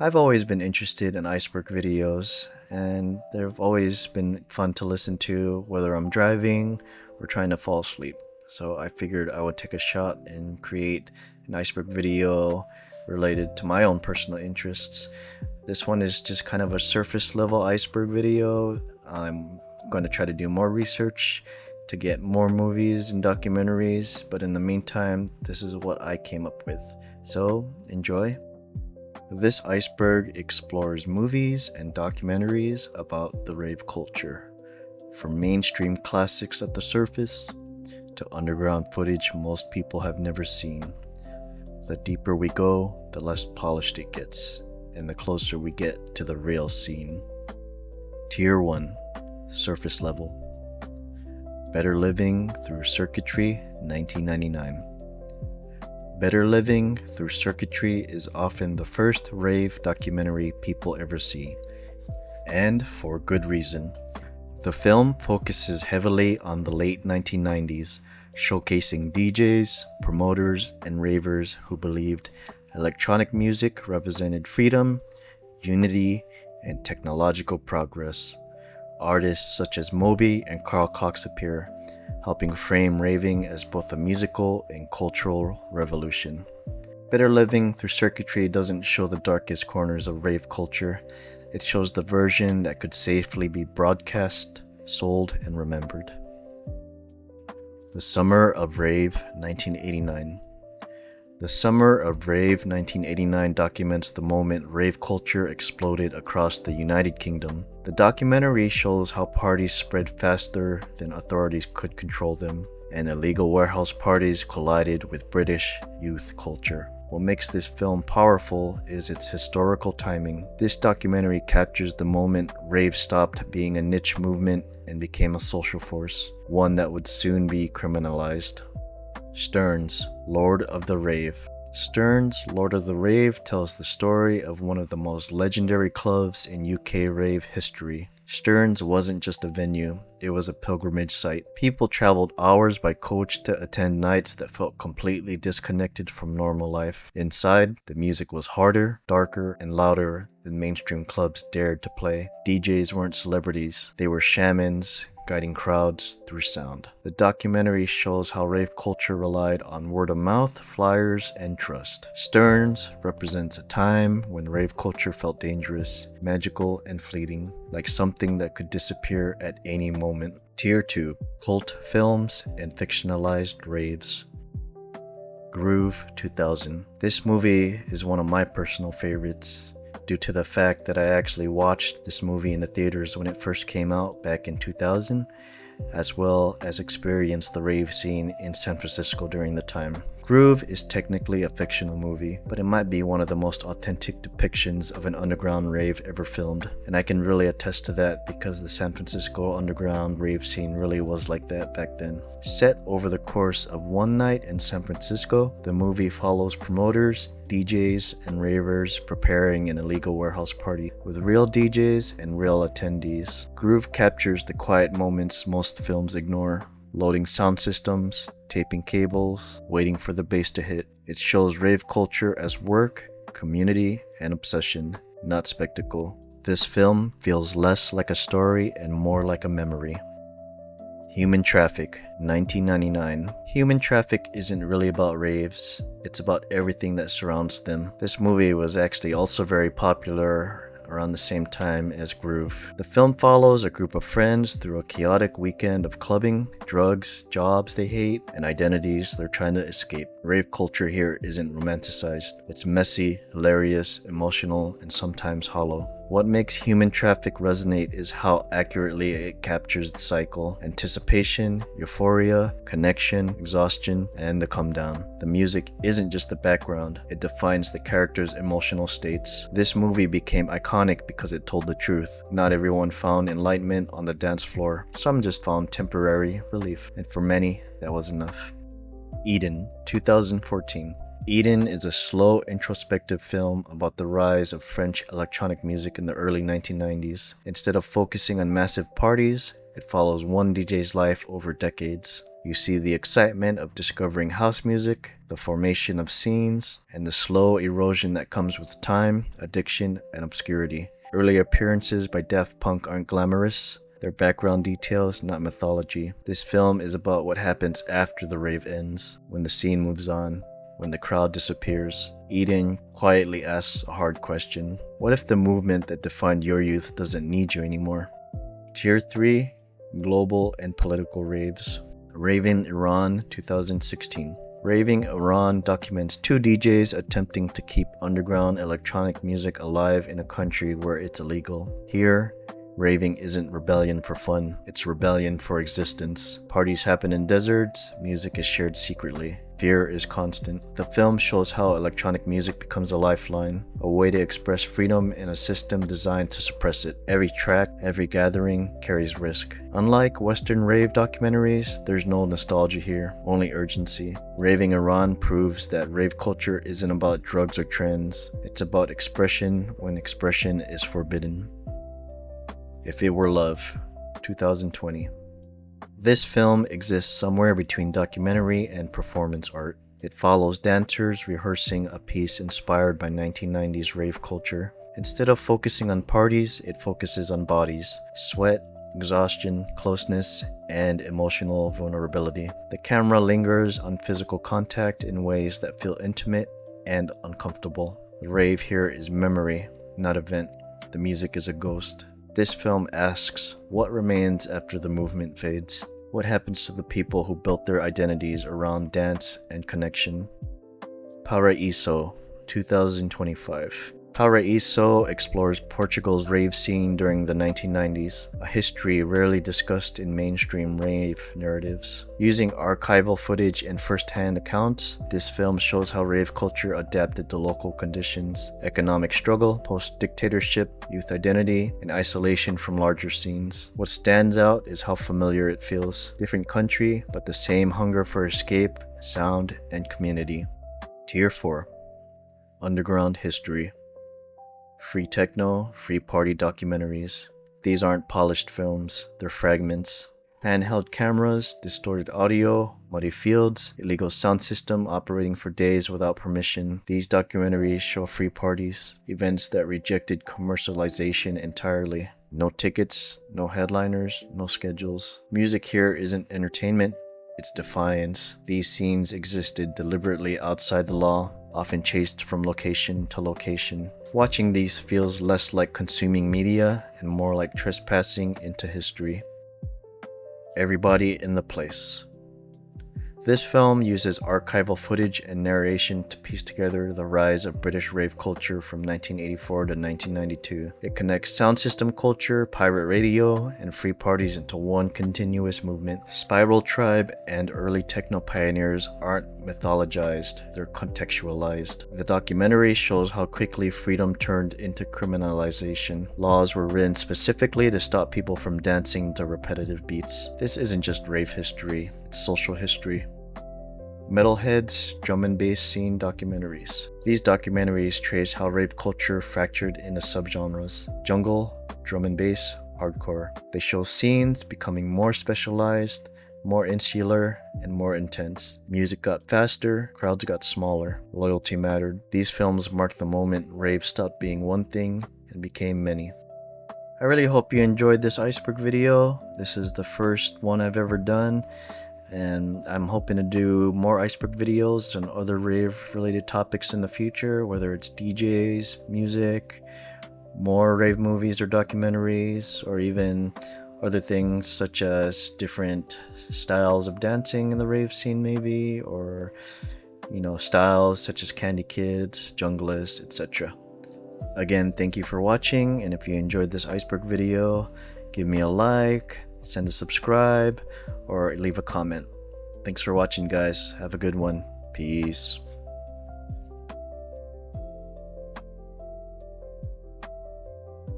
I've always been interested in Iceberg videos, and they've always been fun to listen to whether I'm driving or trying to fall asleep. So I figured I would take a shot and create an Iceberg video related to my own personal interests. This one is just kind of a surface level Iceberg video. I'm going to try to do more research to get more movies and documentaries, but in the meantime, this is what I came up with. So enjoy. This iceberg explores movies and documentaries about the rave culture, from mainstream classics at the surface to underground footage most people have never seen. The deeper we go, the less polished it gets, and the closer we get to the real scene. Tier 1, Surface Level. Better Living Through Circuitry, 1999. Better Living Through Circuitry is often the first rave documentary people ever see, and for good reason. The film focuses heavily on the late 1990s, showcasing DJs, promoters, and ravers who believed electronic music represented freedom, unity, and technological progress. Artists such as Moby and Carl Cox appear, helping frame raving as both a musical and cultural revolution. Better Living Through Circuitry doesn't show the darkest corners of rave culture. It shows the version that could safely be broadcast, sold, and remembered. The Summer of Rave, 1989. The Summer of Rave 1989 documents the moment rave culture exploded across the United Kingdom. The documentary shows how parties spread faster than authorities could control them, and illegal warehouse parties collided with British youth culture. What makes this film powerful is its historical timing. This documentary captures the moment rave stopped being a niche movement and became a social force, one that would soon be criminalized. Stearns, Lord of the Rave. Stearns, Lord of the Rave tells the story of one of the most legendary clubs in UK rave history. Stearns wasn't just a venue, it was a pilgrimage site. People traveled hours by coach to attend nights that felt completely disconnected from normal life. Inside, the music was harder, darker, and louder than mainstream clubs dared to play. DJs weren't celebrities, they were shamans, guiding crowds through sound. The documentary shows how rave culture relied on word of mouth, flyers, and trust. Stearns represents a time when rave culture felt dangerous, magical, and fleeting, like something that could disappear at any moment. Tier 2, Cult Films and Fictionalized Raves. Groove 2000. This movie is one of my personal favorites, due to the fact that I actually watched this movie in the theaters when it first came out back in 2000, as well as experienced the rave scene in San Francisco during the time. Groove is technically a fictional movie, but it might be one of the most authentic depictions of an underground rave ever filmed, and I can really attest to that because the San Francisco underground rave scene really was like that back then. Set over the course of one night in San Francisco, the movie follows promoters, DJs, and ravers preparing an illegal warehouse party with real DJs and real attendees. Groove captures the quiet moments most films ignore. Loading sound systems, taping cables, waiting for the bass to hit. It shows rave culture as work, community, and obsession, not spectacle. This film feels less like a story and more like a memory. Human Traffic, 1999. Human Traffic isn't really about raves, it's about everything that surrounds them. This movie was actually also very popular around the same time as Groove. The film follows a group of friends through a chaotic weekend of clubbing, drugs, jobs they hate, and identities they're trying to escape. Rave culture here isn't romanticized. It's messy, hilarious, emotional, and sometimes hollow. What makes Human Traffic resonate is how accurately it captures the cycle: anticipation, euphoria, connection, exhaustion, and the come down. The music isn't just the background, it defines the characters' emotional states. This movie became iconic because it told the truth. Not everyone found enlightenment on the dance floor. Some just found temporary relief, and for many, that was enough. Eden, 2014. Eden is a slow, introspective film about the rise of French electronic music in the early 1990s. Instead of focusing on massive parties, it follows one DJ's life over decades. You see the excitement of discovering house music, the formation of scenes, and the slow erosion that comes with time, addiction, and obscurity. Early appearances by Daft Punk aren't glamorous. They're background details, not mythology. This film is about what happens after the rave ends, when the scene moves on, when the crowd disappears. Eden quietly asks a hard question. What if the movement that defined your youth doesn't need you anymore? Tier 3, Global and Political Raves. Raving Iran, 2016. Raving Iran documents two DJs attempting to keep underground electronic music alive in a country where it's illegal. Here, raving isn't rebellion for fun, it's rebellion for existence. Parties happen in deserts, music is shared secretly. Fear is constant. The film shows how electronic music becomes a lifeline, a way to express freedom in a system designed to suppress it. Every track, every gathering carries risk. Unlike Western rave documentaries, there's no nostalgia here, only urgency. Raving Iran proves that rave culture isn't about drugs or trends, it's about expression when expression is forbidden. If It Were Love, 2020. This film exists somewhere between documentary and performance art. It follows dancers rehearsing a piece inspired by 1990s rave culture. Instead of focusing on parties, it focuses on bodies, sweat, exhaustion, closeness, and emotional vulnerability. The camera lingers on physical contact in ways that feel intimate and uncomfortable. The rave here is memory, not event. The music is a ghost. This film asks, what remains after the movement fades? What happens to the people who built their identities around dance and connection? Paraíso, 2025. Paraíso explores Portugal's rave scene during the 1990s, a history rarely discussed in mainstream rave narratives. Using archival footage and first-hand accounts, this film shows how rave culture adapted to local conditions, economic struggle, post-dictatorship, youth identity, and isolation from larger scenes. What stands out is how familiar it feels. Different country, but the same hunger for escape, sound, and community. Tier 4. Underground History. Free techno, free party documentaries. These aren't polished films, they're fragments. Handheld cameras, distorted audio, muddy fields, illegal sound system operating for days without permission. These documentaries show free parties, events that rejected commercialization entirely. No tickets, no headliners, no schedules. Music here isn't entertainment, it's defiance. These scenes existed deliberately outside the law, often chased from location to location. Watching these feels less like consuming media and more like trespassing into history. Everybody in the Place. This film uses archival footage and narration to piece together the rise of British rave culture from 1984 to 1992. It connects sound system culture, pirate radio, and free parties into one continuous movement. Spiral Tribe and early techno pioneers aren't mythologized, they're contextualized. The documentary shows how quickly freedom turned into criminalization. Laws were written specifically to stop people from dancing to repetitive beats. This isn't just rave history, it's social history. Metalheads, drum and bass scene documentaries. These documentaries trace how rave culture fractured into subgenres: jungle, drum and bass, hardcore. They show scenes becoming more specialized, more insular, and more intense. Music got faster, crowds got smaller, loyalty mattered. These films mark the moment rave stopped being one thing and became many. I really hope you enjoyed this Iceberg video. This is the first one I've ever done, and I'm hoping to do more Iceberg videos on other rave related topics in the future, whether it's DJs, music, more rave movies or documentaries, or even other things such as different styles of dancing in the rave scene maybe, or styles such as Candy Kids, Junglist, etc. Again, thank you for watching, and if you enjoyed this Iceberg video, give me a like, send a subscribe, or leave a comment. Thanks for watching, guys. Have a good one. Peace.